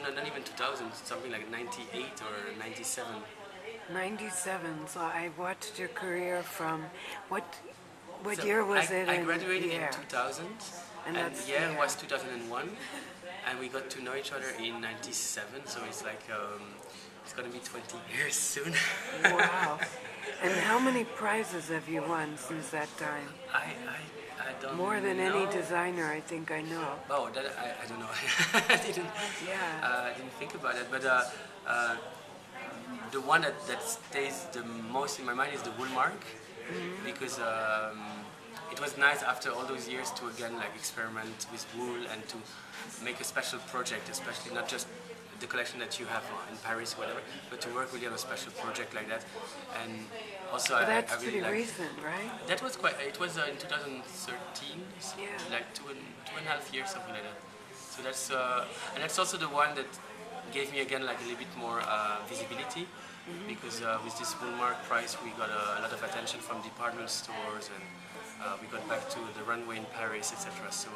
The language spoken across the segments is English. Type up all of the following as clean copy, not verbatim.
no, not even 2000, something like 98 or 97. 97. So I watched your career from what So year was it? I graduated in Yeah. 2000, And and that's yeah, it was 2001, and we got to know each other in 97, so it's like, it's gonna be 20 years soon. Wow. And how many prizes have you won since that time? I don't More than know. any designer I think I know. Oh, that I don't know. Yeah. I didn't think about it, but the one that stays the most in my mind is the wool mark, because it was nice after all those years to again like experiment with wool and to make a special project, especially not just the collection that you have in Paris, whatever, but to work really on a special project like that. And also, But that's I really pretty like. recent, right? That was quite. It was in 2013, Yeah. like two and a half years, something like that. So that's and that's also the one that gave me again like a little bit more visibility, because with this Woolmark prize we got a lot of attention from department stores, and we got back to the runway in Paris, etc. So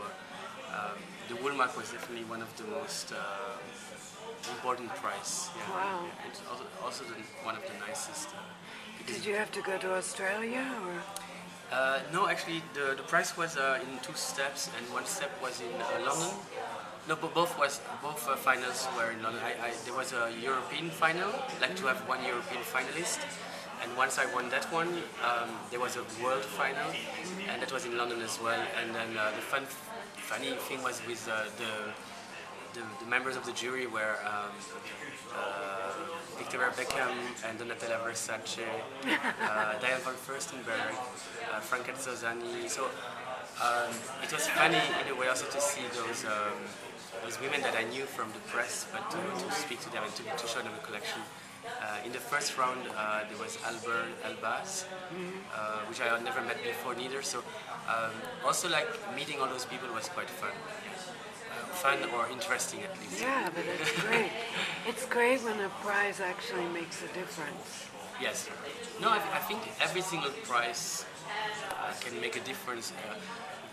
the Woolmark was definitely one of the most important prize. Yeah. Wow. Yeah. It's also one of the nicest. Did you have to go to Australia or? No, actually, the prize was in two steps, and one step was in London. No, but both finals were in London. There was a European final, like to have one European finalist, and once I won that one, there was a world final, and that was in London as well. And then the funny thing was with the members of the jury were Victoria Beckham and Donatella Versace, Diane von Furstenberg, Franca Zozani. So it was funny in a way also to see those women that I knew from the press, but to speak to them and to show them the collection. In the first round, there was Albert Elbaz, which I had never met before neither. So also like meeting all those people was quite fun. Fun or interesting at least. Yeah, but it's great. It's great when a prize actually makes a difference. Yes. No, I think every single prize can make a difference.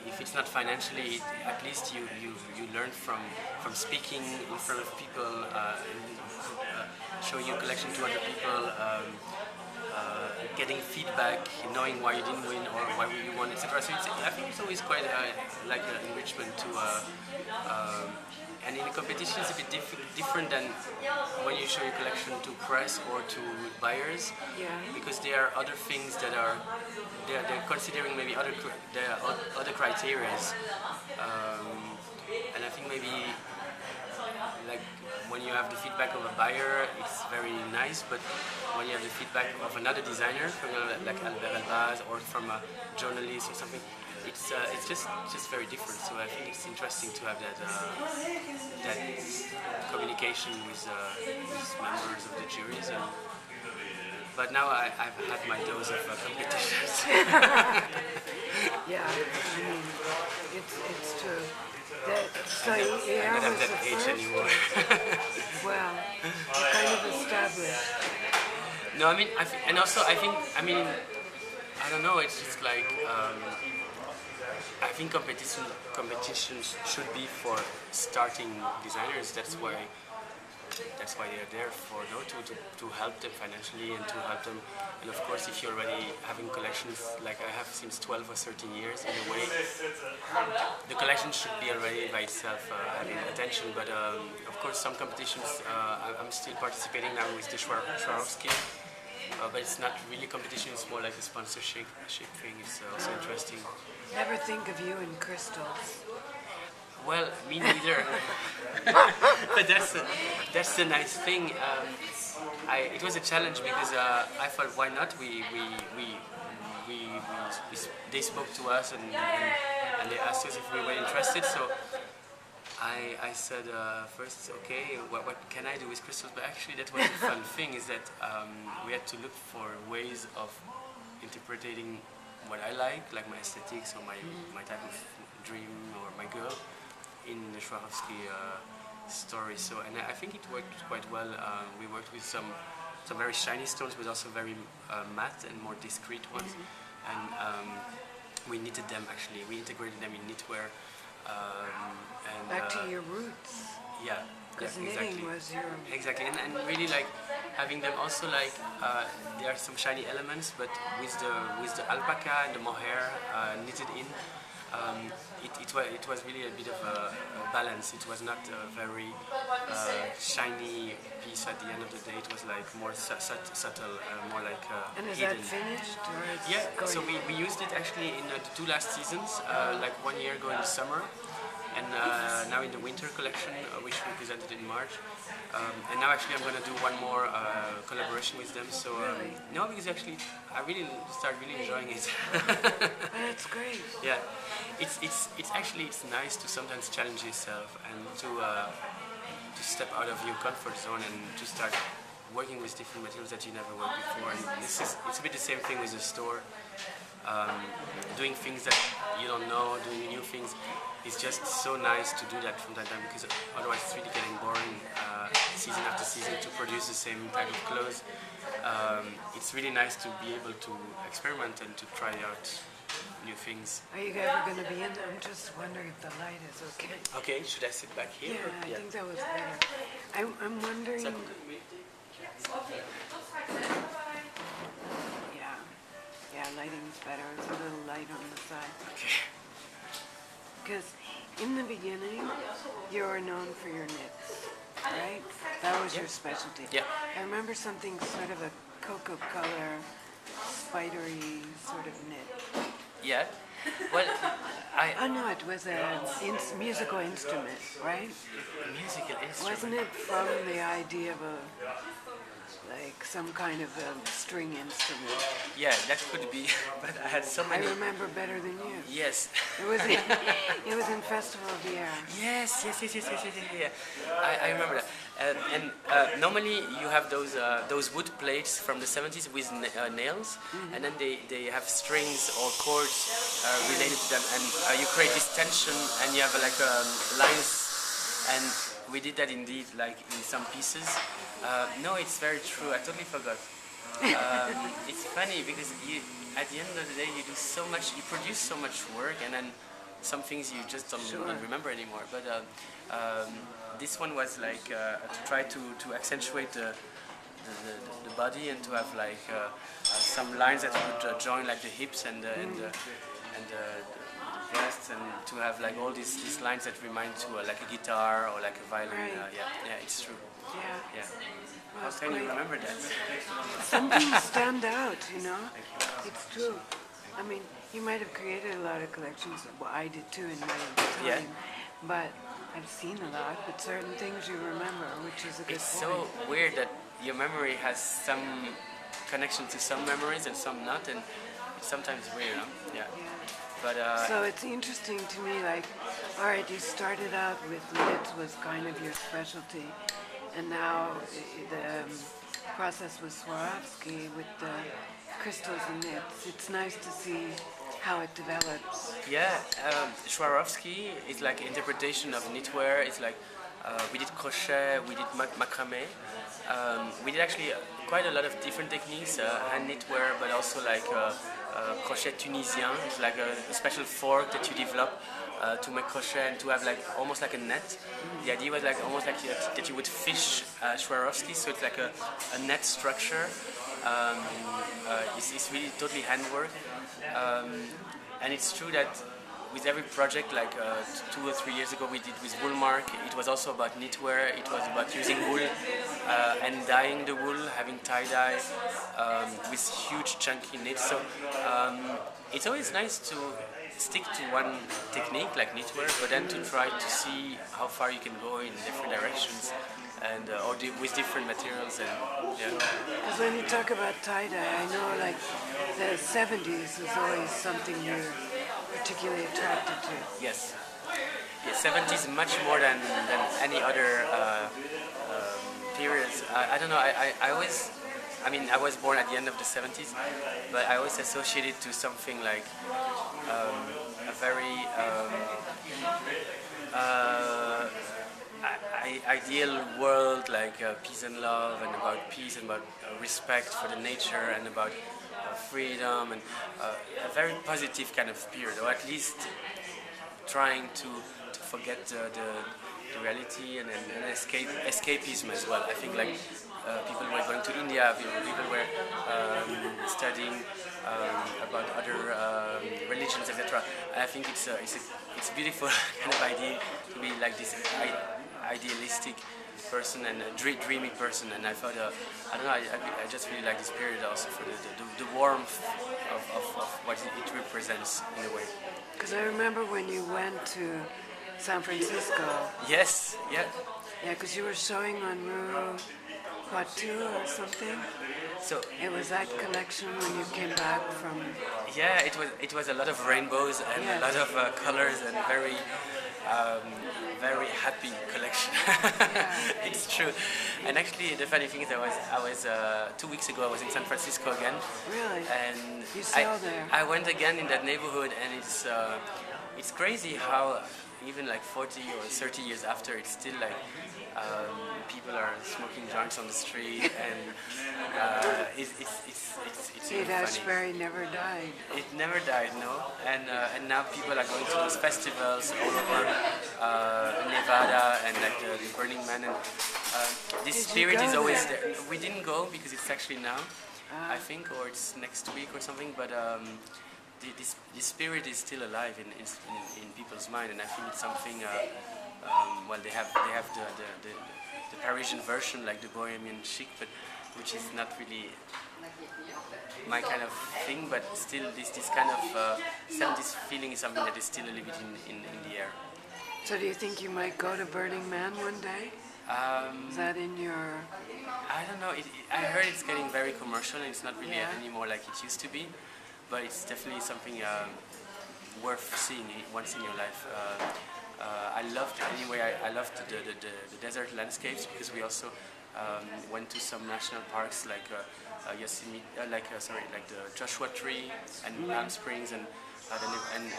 If it's not financially, at least you learn from speaking in front of people, showing your collection to other people, getting feedback, knowing why you didn't win or why you won, etc. So I think it's always quite like an enrichment to. And in a competition, it's a bit different than when you show your collection to press or to buyers, because there are other things that are they're considering maybe other criteria, and I think maybe like when you have the feedback of a buyer, it's very nice, but when you have the feedback of another designer, like Albert Elbaz, or from a journalist or something, it's just very different. So I think it's interesting to have that communication with members of the juries. But now I've had my dose of competitions. Yeah, I mean, it's true. So I don't have that age anymore. Well, kind of established. No, I mean, I don't know. It's just like I think competitions should be for starting designers. That's why they're there for, to help them financially and to help them. And of course, if you're already having collections like I have since 12 or 13 years, in a way, the collection should be already by itself having attention. But of course, some competitions I'm still participating now with the Swarovski. But it's not really competition, it's more like a sponsorship thing. It's also interesting. Never think of you in crystals. Well, me neither. But that's the nice thing. It was a challenge because I thought, why not? They spoke to us and they asked us if we were interested. So I said first, okay, what can I do with crystals? But actually, that was the fun thing, is that we had to look for ways of interpreting what I like my aesthetics or my type of dream or my girl in the Swarovski story. So, and I think it worked quite well. We worked with some very shiny stones, but also very matte and more discreet ones. And we knitted them actually. We integrated them in knitwear. Back to your roots. Yeah, Because Yeah, knitting exactly. was your... Exactly, and really like having them also like there are some shiny elements, but with the alpaca and the mohair knitted in, it was really a bit of a balance. It was not a very shiny piece at the end of the day. It was like more subtle, more like And is hidden. that finished or it's Yeah, going? so we used it actually in the two last seasons, like 1 year ago in the summer, and now in the winter collection, which we presented in March. And now actually I'm going to do one more collaboration with them. So no, because actually I really start really enjoying it. Oh, that's great. Yeah, it's actually it's nice to sometimes challenge yourself and to step out of your comfort zone and to start working with different materials that you never worked before. And it's a bit the same thing with the store. Doing things that you don't know, doing new things. It's just so nice to do that from time to time because otherwise it's really getting boring season after season to produce the same type of clothes. It's really nice to be able to experiment and to try out new things. Are you ever going to be in? I'm just wondering if the light is okay. Okay, should I sit back here? Yeah, I think that was better. I'm wondering. Yeah, lighting's better. It's a little light on the side. Okay. Because in the beginning, you were known for your knits, right? That was your specialty. Yeah. I remember something sort of a cocoa color, spidery sort of knit. Yeah. Well, Oh no, it was a musical instrument, right? musical instrument. Wasn't it from the idea of like some kind of a string instrument? Yeah, that could be. But I had so I many. remember better than you. Yes. It was in Festival of the Air. Yes. Yeah. I remember that. Normally you have those wood plates from the 70s with nails, and then they have strings or cords related to them, and you create this tension, and you have like lines, and we did that indeed, like in some pieces. No, it's very true. I totally forgot. It's funny because at the end of the day, you do so much, you produce so much work, and then some things you just don't remember anymore. But this one was like to try to accentuate the body and to have like some lines that would join like the hips and the breasts, and to have like all these lines that remind to like a guitar or like a violin. Right. Yeah, it's true. Yeah. Yeah. How can you remember that? Some things stand out, you know? It's true. I mean, you might have created a lot of collections. Well, I did too in my time. Yeah. But I've seen a lot, but certain things you remember, which is a good It's point. so weird that your memory has some connection to some memories and some not, and it's sometimes weird, huh? Yeah. But So it's interesting to me, like, all right, you started out with knits was kind of your specialty, and now the process with Swarovski with the crystals and knits. It's nice to see how it develops. yeah, Swarovski is like interpretation of knitwear. It's like we did crochet, we did macrame. We did actually quite a lot of different techniques, hand knitwear, but also like crochet tunisien. It's like a special fork that you develop to make crochet and to have like almost like a net. The idea was like almost like that you would fish Swarovski, so it's like a net structure. It's really totally handwork, and it's true that with every project, like 2 or 3 years ago we did with Woolmark, it was also about knitwear. It was about using wool and dyeing the wool, having tie-dye with huge chunky knits. So it's always nice to stick to one technique like knitwear, but then to try to see how far you can go in different directions and with different materials. And yeah. Because when you talk about tie-dye, I know like the 70s was always something you're particularly attracted to. Yes. Yeah, 70s much more than any other periods. I don't know, I always, I mean, I was born at the end of the 70s, but I always associate it to something like a very ideal world, like peace and love, and about peace and about respect for the nature and about freedom, and a very positive kind of period, or at least trying to forget the reality and escapism as well. I think like people were going to India, people were studying about other religions, etc. I think it's a beautiful kind of idea to be like this idealistic person and a dreamy person, and I thought I don't know, I just really like this period also for the warmth of what it represents in a way. Because I remember when you went to San Francisco. Yes, yeah. Yeah, because you were showing on Rue Poitou or something. So it was that collection when you came back from. Yeah, it was a lot of rainbows and a lot of colors and very happy collection. Yeah. It's true. And actually, the funny thing is, I was 2 weeks ago. I was in San Francisco again. Really? And you still there? I went again in that neighborhood, and it's crazy how even like 40 or 30 years after, it's still like people are smoking joints on the street, and it's really Ashbury never died. It never died, no. And now people are going to those festivals all over Nevada and like the Burning Man, and this spirit is always there. We didn't go because it's actually now, I think, or it's next week or something. But this spirit is still alive in people's mind, and I think it's something. Well, they have the Parisian version, like the Bohemian chic, but which is not really my kind of thing. But still, this kind of 70s feeling is something that is still a little bit in the air. So, do you think you might go to Burning Man one day? Is that in your? I don't know. I heard it's getting very commercial, and it's not really anymore like it used to be. But it's definitely something worth seeing once in your life. I loved the desert landscapes, because we also went to some national parks like the Joshua Tree and Palm Springs, and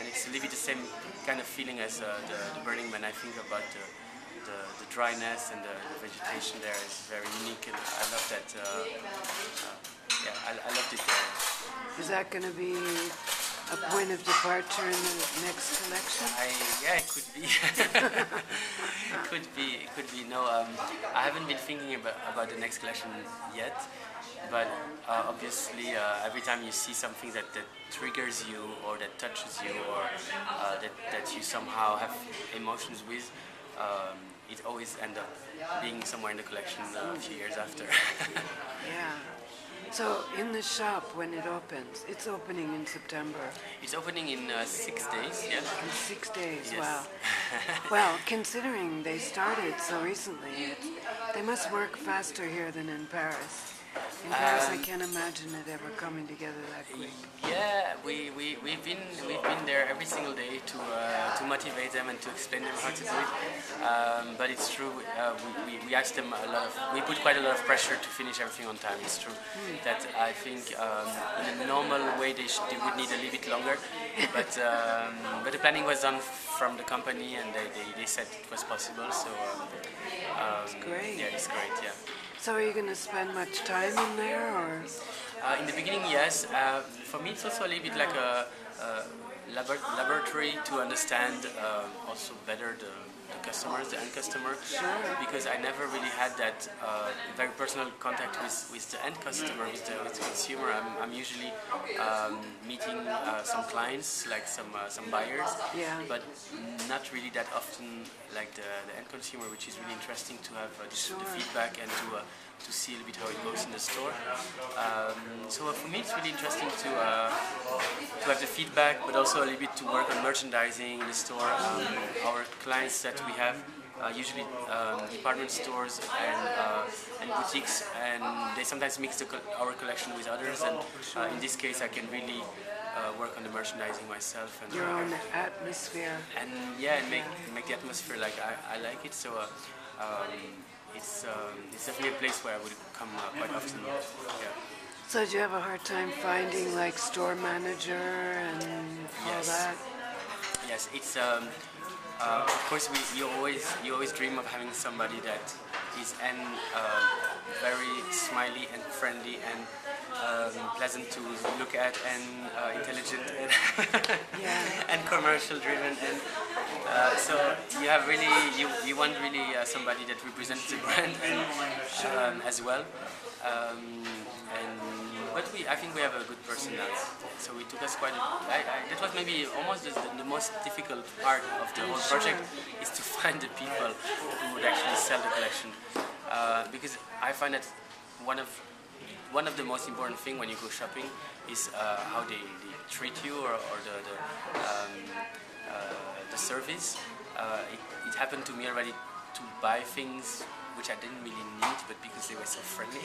it's a little bit the same kind of feeling as the Burning Man. I think about the dryness and the vegetation there is very unique, and I love that. I loved it there. Is that going to be a point of departure in the next collection? It could be. It could be. No, I haven't been thinking about the next collection yet, but obviously every time you see something that triggers you or that touches you or that you somehow have emotions with, it always ends up being somewhere in the collection a few years after. Yeah. So in the shop, when it opens, it's opening in September. It's opening in 6 days, yeah. In 6 days, yes. Wow. Well, considering they started so recently, they must work faster here than in Paris. In Paris, I can't imagine it ever coming together that quick. Yeah, we've been there every single day to motivate them and to explain them how to do it. But it's true, we asked them a lot of. We put quite a lot of pressure to finish everything on time. It's true that I think in a normal way they would need a little bit longer, but the planning was done from the company, and they said it was possible. So it's great. Yeah, it's great. Yeah. So are you going to spend much time in there, or? In the beginning, yes. For me, it's also a little bit like a laboratory to understand also better the customers, the end customer. Sure. Because I never really had that very personal contact with the end customer, with the consumer. I'm usually meeting some clients, like some buyers, but not really that often like the end consumer, which is really interesting to have the feedback and to see a little bit how it goes in the store. So for me, it's really interesting to have the feedback, but also a little bit to work on merchandising in the store. Our clients that we have usually department stores and boutiques, and they sometimes mix our collection with others. And in this case, I can really work on the merchandising myself and your own atmosphere. And make the atmosphere like I like it. So. It's definitely a place where I would come quite often. Yeah. So did you have a hard time finding like store manager and all that? Yes, it's of course you always dream of having somebody that is very smiley and friendly and pleasant to look at and intelligent and, and commercial driven, and so you have really you want really somebody that represents the brand and as well. And but I think we have a good person now. So it took us quite that was maybe almost the most difficult part of the whole project, is to find the people who would actually sell the collection. Because I find that one of the most important thing when you go shopping is how they treat you, or the service. It happened to me already to buy things which I didn't really need, but because they were so friendly.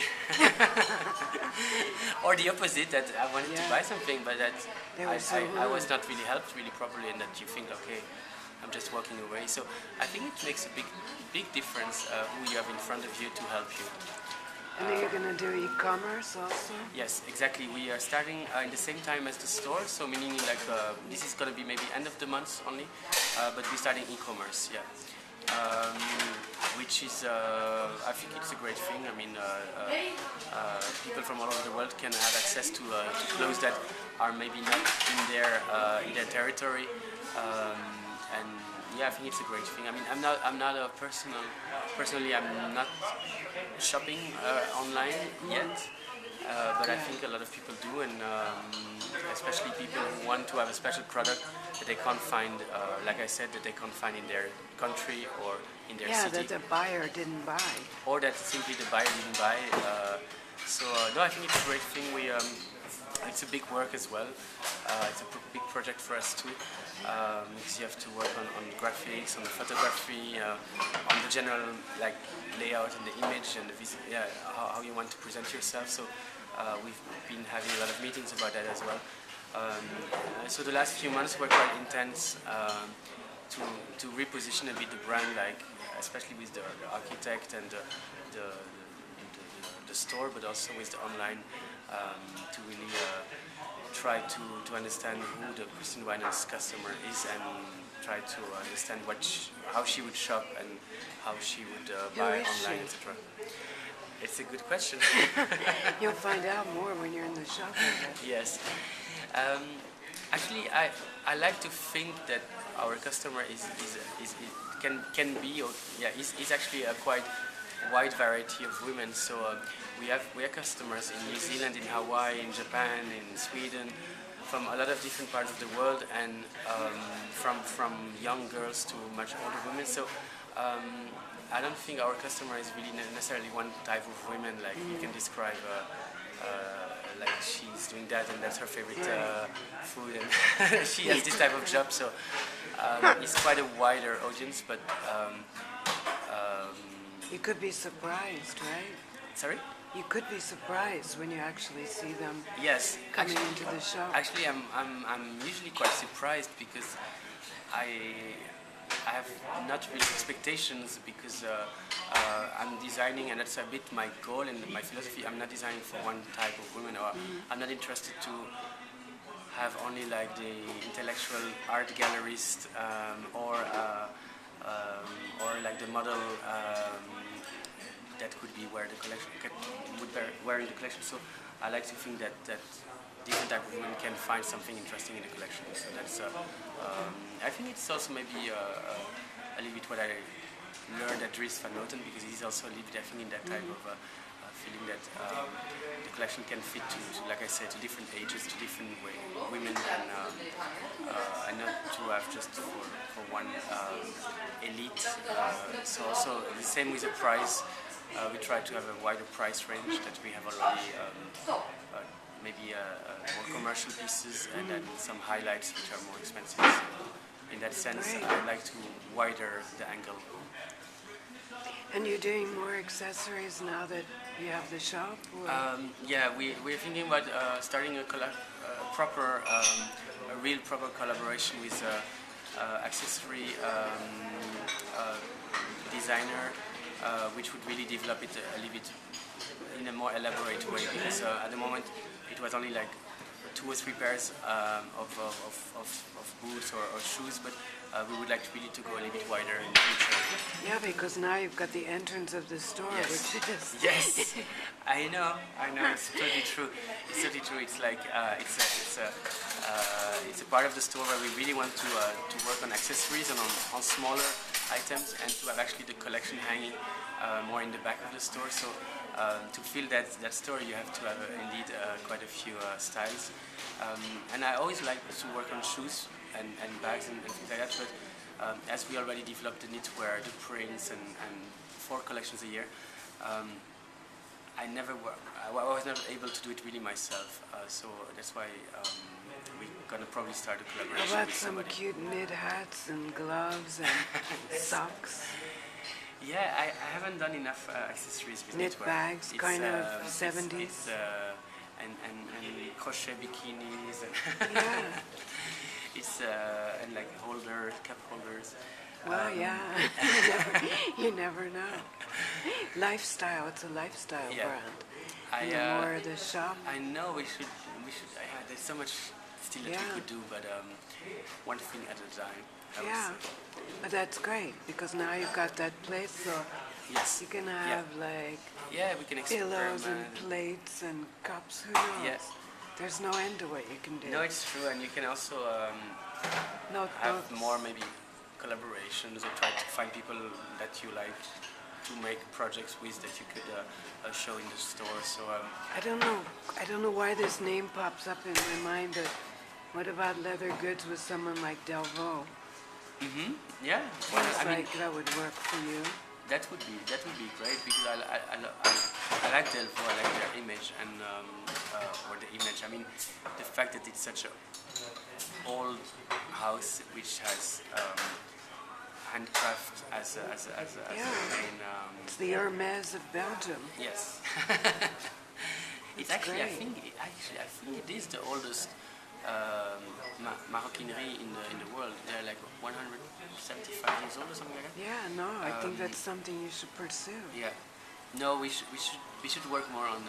Or the opposite, that I wanted to buy something, but that I was not really helped really properly, and that you think, okay, I'm just walking away. So I think it makes a big difference who you have in front of you to help you. And are you going to do e-commerce also? Yes, exactly. We are starting in the same time as the store, so meaning like this is going to be maybe end of the month only, but we're starting e-commerce, yeah. Which is, I think it's a great thing. I mean, people from all over the world can have access to clothes that are maybe not in their territory, and yeah, I think it's a great thing. I mean, I'm not a personally, I'm not shopping online yet. But I think a lot of people do, and especially people who want to have a special product that they can't find, like I said, that they can't find in their country or in their city. Yeah, that the buyer didn't buy. Or that simply the buyer didn't buy. No, I think it's a great thing. It's a big work as well. It's a big project for us too, because you have to work on graphics, on the photography, on the general like layout and the image and how you want to present yourself. So we've been having a lot of meetings about that as well. So the last few months were quite intense to reposition a bit the brand, like especially with the architect and the store, but also with the online, to really try to understand who the Christian Wijnants customer is, and try to understand how she would shop and how she would buy online, etc. It's a good question. You'll find out more when you're in the shop. Yes. Actually, I like to think that our customer can be, or is actually a quite wide variety of women. So we have customers in New Zealand, in Hawaii, in Japan, in Sweden, from a lot of different parts of the world, and from young girls to much older women. So I don't think our customer is really necessarily one type of women, like you can describe like she's doing that and that's her favorite food, and she has this type of job. So it's quite a wider audience, but you could be surprised, right? Sorry? You could be surprised when you actually see them coming into the shop. Actually, I'm usually quite surprised, because I have not really expectations, because I'm designing, and that's a bit my goal and my philosophy. I'm not designing for one type of women, or I'm not interested to have only like the intellectual art gallerist or like the model that could be wearing the collection. So I like to think that different type of women can find something interesting in the collection. So that's I think it's also maybe a little bit what I learned at Dries van Noten, because he's also a little bit, I think, in that type of feeling that the collection can fit to, like I said, to different ages, to different women, and not to have just for one elite. So also the same with the price. We try to have a wider price range, that we have already maybe more commercial pieces, and then some highlights which are more expensive. So in that sense, I like to wider the angle. And you're doing more accessories now that you have the shop? Yeah, we're thinking about starting a real proper collaboration with accessory designer, which would really develop it a little bit in a more elaborate way, because at the moment it was only like 2 or 3 pairs of boots or shoes, but we would like really to go a little bit wider in the future. Yeah, because now you've got the entrance of the store, Yes. which is Yes, I know, it's totally true. It's totally true. It's like it's a part of the store where we really want to work on accessories and on smaller items, and to have actually the collection hanging more in the back of the store. So to fill that store, you have to have indeed quite a few styles. And I always like to work on shoes and bags and things like that. But as we already developed the knitwear, the prints, and 4 collections a year, I was never able to do it really myself. So that's why we're gonna probably start a collaboration How about with some somebody. cute knit hats and gloves and socks? Yeah, I haven't done enough accessories with Knit knitwear. bags, It's, kind of it's- 70s. It's, and crochet bikinis and Yeah. it's and like cap holders. Well, yeah. You never know. Lifestyle. It's a lifestyle Yeah. brand. I More the shop. I know we should. There's so much still that we Yeah. could do, but one thing at a time. I would Yeah. say. But that's great because now you've got that place, so Yes. you can Yeah. have like Yeah, we can pillows and experiment. plates and cups. Who knows? Yes. There's no end to what you can do. No, it's true, and you can also have Notebooks. more maybe collaborations or try to find people that you like to make projects with that you could show in the store. So I don't know why this name pops up in my mind, but what about leather goods with someone like Delvaux? yeah, well, Seems I mean like that would work for you. that would be great because I like Delvaux, I like their image and or the image. I mean the fact that it's such a old house which has handcraft as a Yeah. main. It's the Hermes of Belgium. Yes. It's That's actually, great. I think it is the oldest maroquinerie in the world. They're like 175 years old or something like that. Yeah, no, I think that's something you should pursue. Yeah. No, we should work more on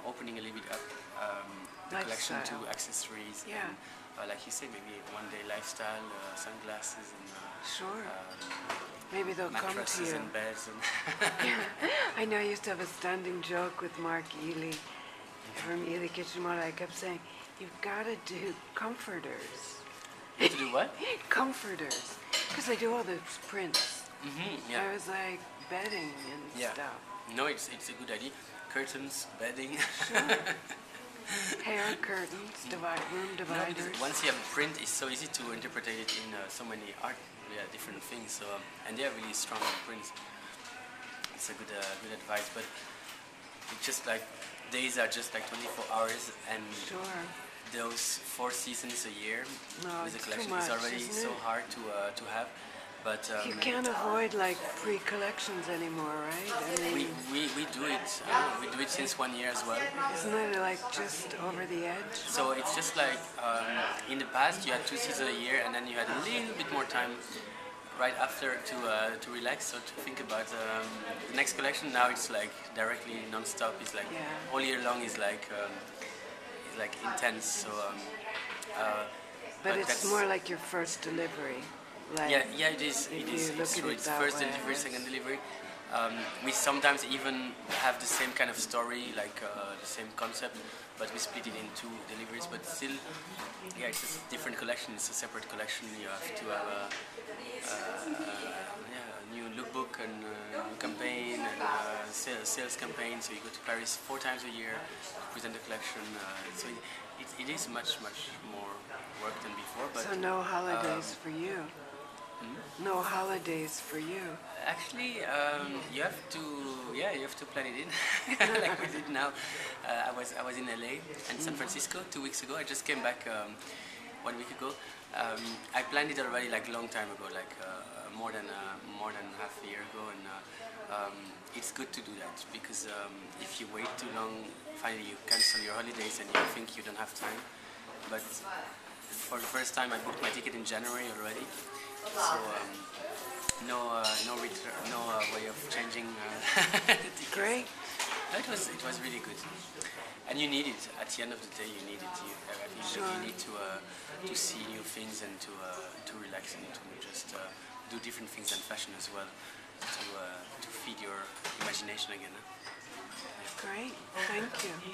opening a little bit up the collection to Lifestyle. accessories. Yeah. And, like you say, maybe one day lifestyle, sunglasses and Sure. Maybe they'll come to mattresses you. and beds and. I know I used to have a standing joke with Mark Ely from Ely Kitchen Mall. I kept saying, you've got to do comforters. To do what? Comforters. Because they do all those prints. Yeah. I was like, bedding and Yeah. stuff. No, it's a good idea. Curtains, bedding. Hair curtains, room No, because dividers. once you have a print, it's so easy to interpret it in so many different things. So and they are really strong prints. It's a good advice, but it's just like days are just like 24 hours, and Sure. those 4 seasons a year No, with the it's too collection is much, already isn't so it? hard to have. But You can't avoid like pre-collections anymore, right? I mean, we do it. We do it since 1 year as well. isn't it like just over the edge? So it's just like in the past you had 2 seasons a year, and then you had a little bit more time right after to relax, so to think about the next collection. Now it's like directly non-stop. It's like Yeah. all year long is like intense. So But it's that's- more like your first delivery. Like, yeah, it is. if It is. you look It's at true. it It's that first way, delivery, yes. second delivery. We sometimes even have the same kind of story, like the same concept, but we split it in 2 deliveries. But still, yeah, it's a different collection. It's a separate collection. You have to have a new lookbook and new campaign and sales campaign. So you go to Paris 4 times a year to present the collection. So it is much more work than before. But So no holidays for you. No holidays for you. actually, you have to plan it in, like we did now. I was in LA and San Francisco 2 weeks ago. I just came back 1 week ago. I planned it already like a long time ago, like more than half a year ago, and it's good to do that because if you wait too long, finally you cancel your holidays and you think you don't have time. But for the first time, I booked my ticket in January already. So no way of changing the tickets. Great. It was really good. And you need it. At the end of the day, you need it. I think Sure. that you need to see new things and to relax and to just do different things than fashion as well, to feed your imagination again. Great, thank you.